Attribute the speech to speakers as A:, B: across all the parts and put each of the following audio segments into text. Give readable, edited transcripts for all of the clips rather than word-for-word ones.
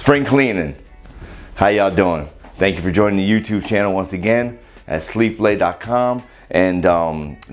A: Spring cleaning. How y'all doing? Thank you for joining the YouTube channel once again at sleeplay.com. And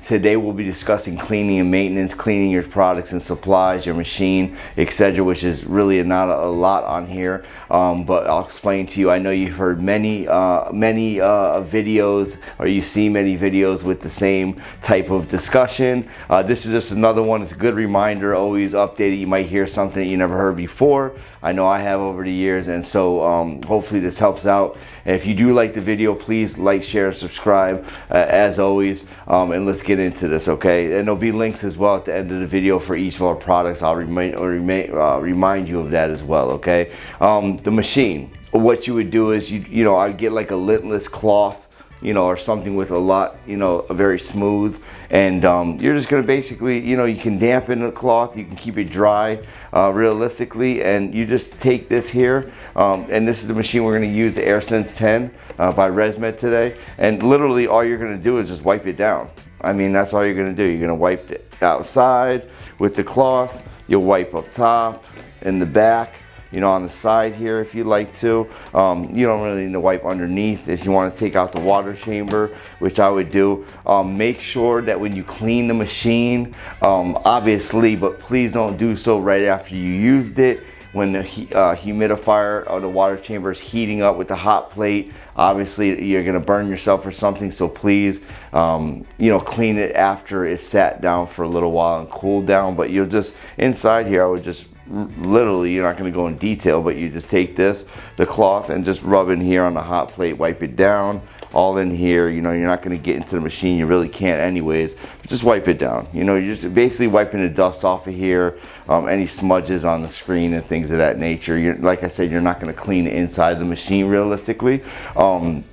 A: today we'll be discussing cleaning and maintenance, cleaning your products and supplies, your machine, etc., which is really not a lot on here, but I'll explain to you. I know you've heard many videos, or you see many videos with the same type of discussion. This is just another one. It's a good reminder, always updated. You might hear something that you never heard before. I know I have over the years, and so hopefully this helps out. And if you do like the video, please like, share, and subscribe as always. And let's get into this, okay? And there'll be links as well at the end of the video for each of our products. I'll remind you of that as well, okay? The machine, what you would do is I'd get like a lintless cloth, or something with a lot, very smooth, and you're just gonna basically, you can dampen the cloth, you can keep it dry realistically, and you just take this here, and this is the machine we're gonna use, the AirSense 10 by ResMed today, and literally all you're gonna do is just wipe it down. I mean, that's all you're gonna do. You're gonna wipe it outside with the cloth, you'll wipe up top, in the back, on the side here if you like to. You don't really need to wipe underneath if you want to take out the water chamber, which I would do. Make sure that when you clean the machine, obviously, but please don't do so right after you used it. When the humidifier or the water chamber is heating up with the hot plate, obviously you're gonna burn yourself or something, so please clean it after it's sat down for a little while and cooled down. But you'll just, inside here, I would just literally, you're not going to go in detail, but you just take the cloth and just rub in here on the hot plate, wipe it down all in here. You're not going to get into the machine, you really can't anyways, but just wipe it down. You're just basically wiping the dust off of here, any smudges on the screen and things of that nature. Like I said, you're not going to clean the inside of the machine realistically, and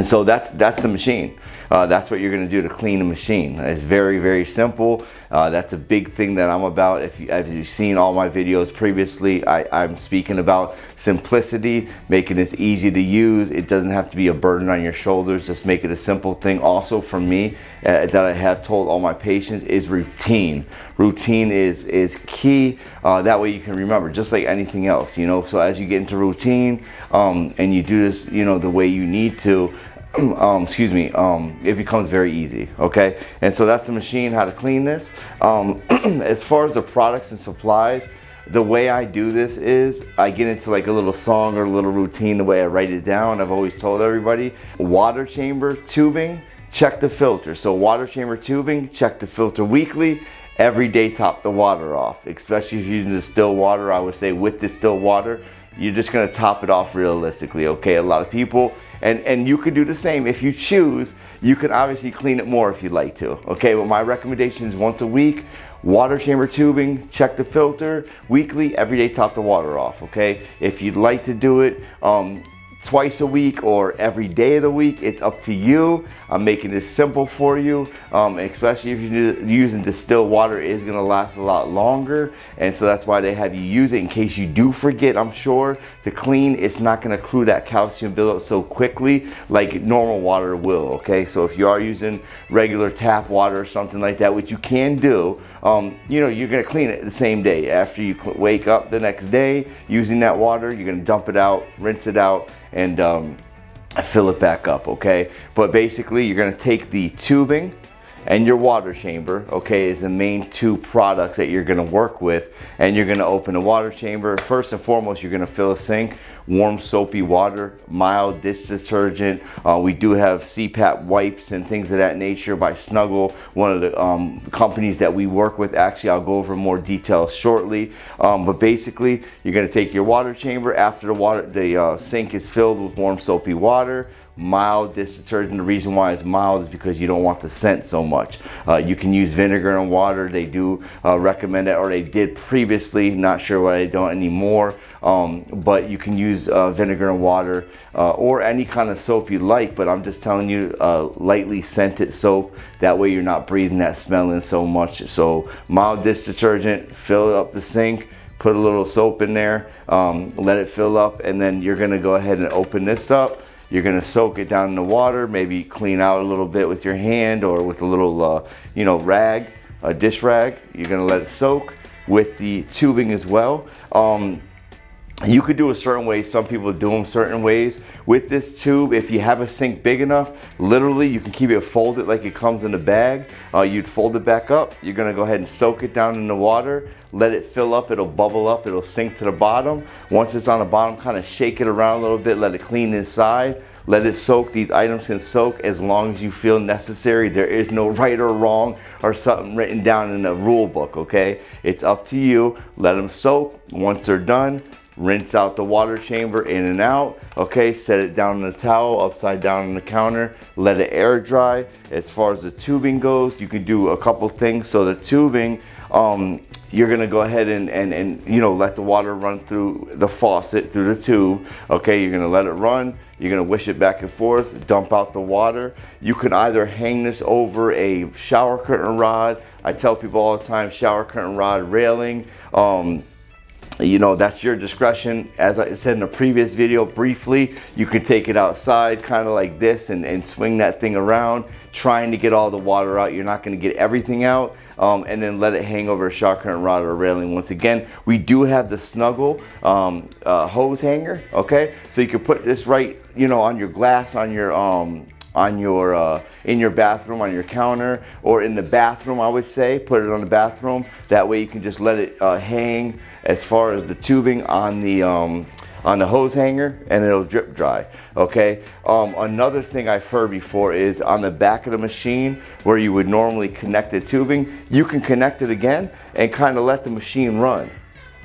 A: so that's the machine. That's what you're going to do to clean the machine. It's very, very simple. That's a big thing that I'm about. If you've seen all my videos previously, I'm speaking about simplicity, making this easy to use. It doesn't have to be a burden on your shoulders. Just make it a simple thing. Also for me, that I have told all my patients, is routine. Routine is key. That way you can remember, just like anything else, So as you get into routine, and you do this, the way you need to, it becomes very easy, okay? And so that's the machine, how to clean this. As far as the products and supplies, the way I do this is I get into like a little song or a little routine, the way I write it down. I've always told everybody, water chamber tubing, check the filter. So water chamber tubing, check the filter weekly. Every day, top the water off, especially if you're using distilled water. I would say with distilled water, you're just gonna top it off realistically, okay? A lot of people, and you could do the same if you choose. You can obviously clean it more if you'd like to, okay? But my recommendation is once a week, water chamber tubing, check the filter, weekly, every day top the water off, okay? If you'd like to do it twice a week or every day of the week, it's up to you. I'm making this simple for you, especially if you're using distilled water. It is going to last a lot longer, and so that's why they have you use it in case you do forget, I'm sure, to clean. It's not going to accrue that calcium buildup so quickly like normal water will, okay? So if you are using regular tap water or something like that, which you can do, you're going to clean it the same day. After you wake up the next day using that water, you're going to dump it out, rinse it out, and fill it back up, okay? But basically, you're gonna take the tubing and your water chamber, okay, is the main two products that you're gonna work with, and you're gonna open the water chamber. First and foremost, you're gonna fill a sink, warm soapy water, mild dish detergent. We do have CPAP wipes and things of that nature by Snugell, one of the companies that we work with. Actually, I'll go over more details shortly. But basically, you're gonna take your water chamber. After the sink is filled with warm soapy water, mild dish detergent. The reason why it's mild is because you don't want the scent so much. You can use vinegar and water. They do recommend it, or they did previously, not sure why they don't anymore, but you can use vinegar and water, or any kind of soap you like, but I'm just telling you, lightly scented soap. That way you're not breathing that smell in so much. So mild dish detergent, fill up the sink, put a little soap in there, let it fill up, and then you're gonna go ahead and open this up. You're gonna soak it down in the water, maybe clean out a little bit with your hand or with a little, rag, a dish rag. You're gonna let it soak with the tubing as well. You could do a certain way. Some people do them certain ways. With this tube, if you have a sink big enough, literally you can keep it folded like it comes in a bag. You'd fold it back up. You're gonna go ahead and soak it down in the water, let it fill up, it'll bubble up, it'll sink to the bottom. Once it's on the bottom, kind of shake it around a little bit, let it clean inside. Let it soak. These items can soak as long as you feel necessary. There is no right or wrong or something written down in the rule book, okay? It's up to you. Let them soak. Once they're done, rinse out the water chamber in and out, okay? Set it down in the towel, upside down on the counter, let it air dry. As far as the tubing goes, you can do a couple things. So the tubing, you're gonna go ahead and you know, let the water run through the faucet, through the tube, okay? You're gonna let it run. You're gonna wish it back and forth, dump out the water. You can either hang this over a shower curtain rod. I tell people all the time, shower curtain rod railing. You know, that's your discretion. As I said in a previous video briefly, you can take it outside kind of like this and swing that thing around, trying to get all the water out. You're not going to get everything out, and then let it hang over a shower curtain rod or railing. Once again, we do have the Snugell hose hanger, okay? So you can put this right, you know, on your glass, on your in your bathroom, on your counter, or in the bathroom, I would say. Put it on the bathroom. That way you can just let it hang as far as the tubing on the hose hanger, and it'll drip dry, okay? Another thing I've heard before is on the back of the machine where you would normally connect the tubing, you can connect it again and kind of let the machine run,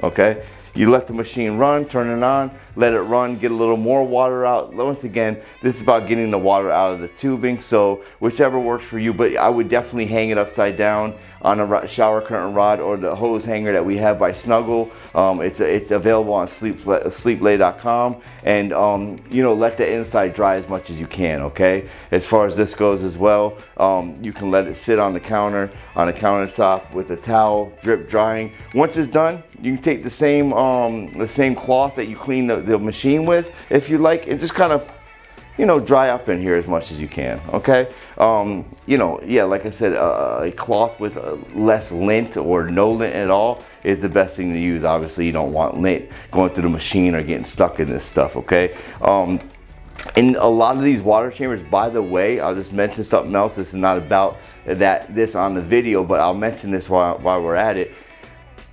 A: okay? You let the machine run, turn it on, let it run, get a little more water out. Once again, this is about getting the water out of the tubing, so whichever works for you, but I would definitely hang it upside down on a shower curtain rod or the hose hanger that we have by Snugell. It's available on sleeplay.com, and you know, let the inside dry as much as you can, okay? As far as this goes as well, you can let it sit on the countertop with a towel, drip drying. Once it's done, you can take the same cloth that you clean the machine with, if you like, and just kind of, you know, dry up in here as much as you can, okay? You know, yeah, like I said, a cloth with less lint or no lint at all is the best thing to use. Obviously, you don't want lint going through the machine or getting stuck in this stuff, okay? In a lot of these water chambers, by the way, I'll just mention something else. This is not about this on the video, but I'll mention this while we're at it.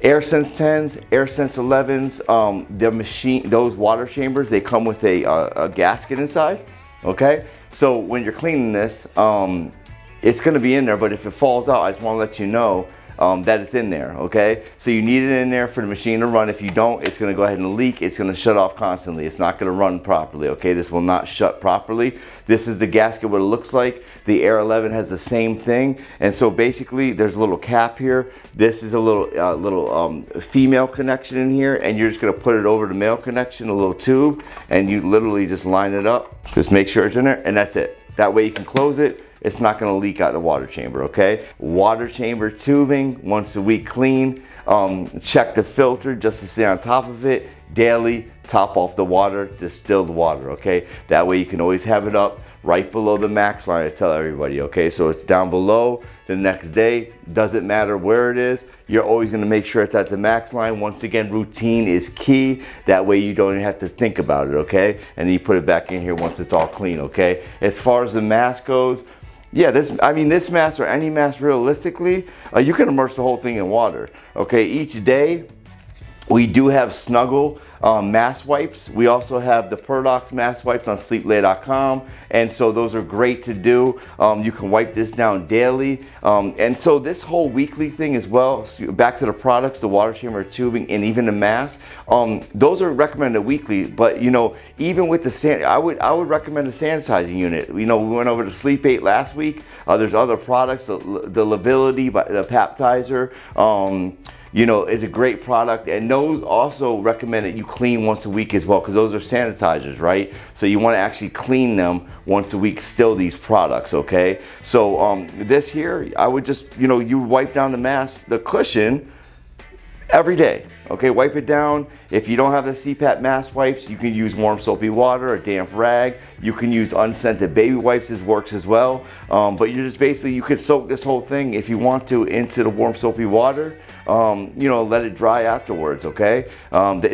A: AirSense 10s, AirSense 11s, those water chambers, they come with a gasket inside, okay? So when you're cleaning this, it's gonna be in there, but if it falls out, I just wanna let you know that it's in there, okay? So you need it in there for the machine to run. If you don't, it's gonna go ahead and leak. It's gonna shut off constantly. It's not gonna run properly, okay? This will not shut properly. This is the gasket, what it looks like. The Air 11 has the same thing. And so basically, there's a little cap here. This is a little female connection in here, and you're just gonna put it over the male connection, a little tube, and you literally just line it up. Just make sure it's in there, and that's it. That way you can close it. It's not gonna leak out the water chamber, okay? Water chamber tubing, once a week clean. Check the filter just to stay on top of it. Daily, top off the water, distill the water, okay? That way you can always have it up right below the max line, I tell everybody, okay? So it's down below the next day, doesn't matter where it is, you're always gonna make sure it's at the max line. Once again, routine is key. That way you don't even have to think about it, okay? And then you put it back in here once it's all clean, okay? As far as the mask goes, yeah, this mask or any mask realistically, you can immerse the whole thing in water, okay? Each day, we do have Snugell mask wipes. We also have the Purdox mask wipes on sleeplay.com, and so those are great to do. You can wipe this down daily, and so this whole weekly thing as well, back to the products, the water chamber tubing, and even the mask, those are recommended weekly. But you know, even with the I would recommend the sanitizing unit. You know, we went over to Sleep 8 last week. There's other products, the Levility, the Baptizer. You know, it's a great product, and those also recommend that you clean once a week as well, because those are sanitizers, right? So you want to actually clean them once a week still, these products, okay? So this here, I would just, you know, you wipe down the mask, the cushion every day, okay? Wipe it down. If you don't have the CPAP mask wipes, you can use warm soapy water, a damp rag. You can use unscented baby wipes, this works as well. But you're just basically, you could soak this whole thing if you want to into the warm soapy water. you know, let it dry afterwards, okay?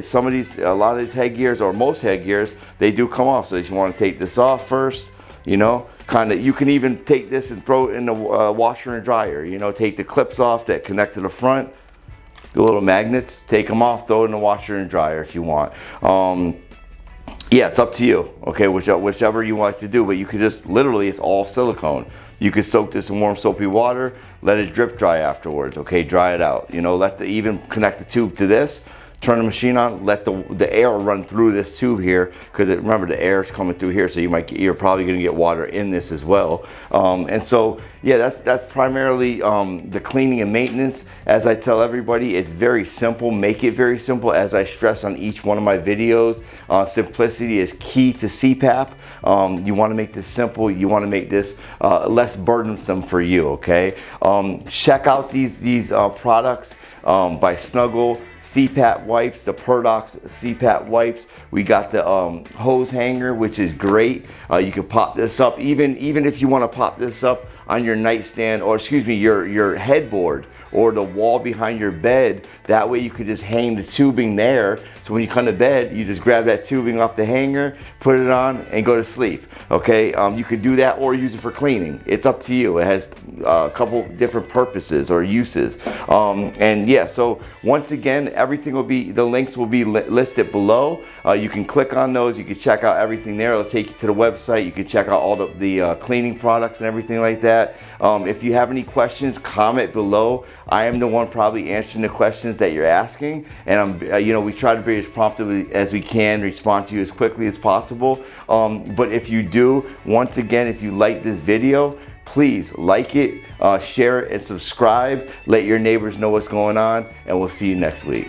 A: Some of these, a lot of these headgears, or most headgears, they do come off. So if you want to take this off first, you know, kind of, you can even take this and throw it in the washer and dryer, you know, take the clips off that connect to the front, the little magnets, take them off, throw it in the washer and dryer if you want. Yeah, it's up to you, okay, whichever you like to do, but you could just, literally, it's all silicone. You could soak this in warm soapy water, let it drip dry afterwards, okay, dry it out. You know, even connect the tube to this, turn the machine on, let the air run through this tube here, because remember, the air is coming through here, so you're probably going to get water in this as well. And so, yeah, that's primarily the cleaning and maintenance. As I tell everybody, it's very simple. Make it very simple, as I stress on each one of my videos. Simplicity is key to CPAP. You want to make this simple. You want to make this less burdensome for you, okay? Check out these products by Snugell. CPAP wipes, the Perdox CPAP wipes. We got the hose hanger, which is great. You can pop this up, even if you want to pop this up on your nightstand, or excuse me, your headboard, or the wall behind your bed. That way you could just hang the tubing there. So when you come to bed, you just grab that tubing off the hanger, put it on, and go to sleep. Okay, you could do that or use it for cleaning. It's up to you. It has a couple different purposes or uses. And yeah, so once again, everything will be, the links will be listed below. You can click on those. You can check out everything there. It'll take you to the website. You can check out all the cleaning products and everything like that. If you have any questions, comment below. I am the one probably answering the questions that you're asking, and you know, we try to be as prompt as we can, respond to you as quickly as possible. But if you do, once again, if you like this video, please like it, share it, and subscribe. Let your neighbors know what's going on, and we'll see you next week.